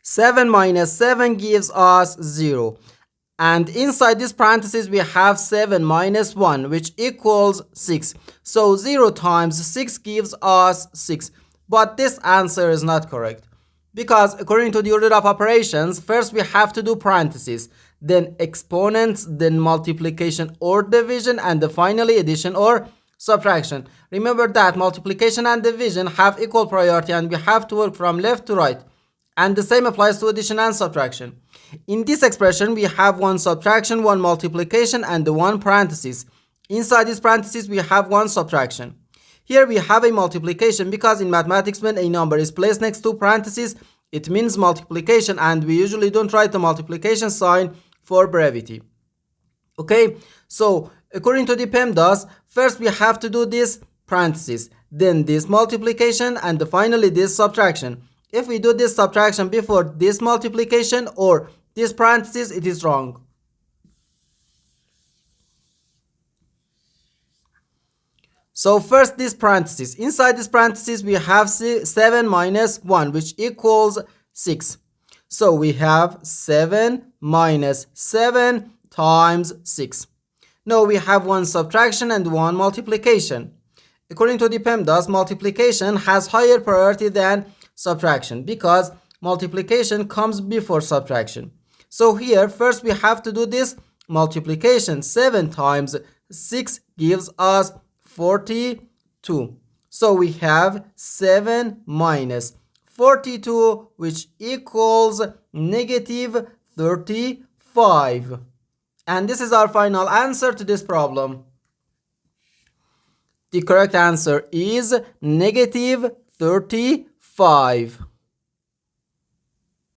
7 minus 7 gives us 0. And inside this parenthesis we have 7 minus 1, which equals 6. So 0 times 6 gives us 6. But this answer is not correct, because according to the order of operations, first we have to do parentheses, then exponents, then multiplication or division, and then finally addition or subtraction. Remember that multiplication and division have equal priority and we have to work from left to right. And the same applies to addition and subtraction. In this expression, we have one subtraction, one multiplication, and the one parenthesis. Inside this parenthesis, we have one subtraction. Here we have a multiplication, because in mathematics, when a number is placed next to parentheses, it means multiplication, and we usually don't write the multiplication sign for brevity. Okay, so according to the PEMDAS, first we have to do this parenthesis, then this multiplication, and finally this subtraction. If we do this subtraction before this multiplication or this parenthesis, it is wrong. So first this parenthesis. Inside this parenthesis we have 7 minus 1, which equals 6. So we have 7 minus 7 times 6. Now we have one subtraction and one multiplication. According to the PEMDAS, multiplication has higher priority than subtraction, because multiplication comes before subtraction. So here first we have to do this multiplication. 7 times 6 gives us 42. So we have 7 minus 42, which equals negative 35. And this is our final answer to this problem. The correct answer is negative 35.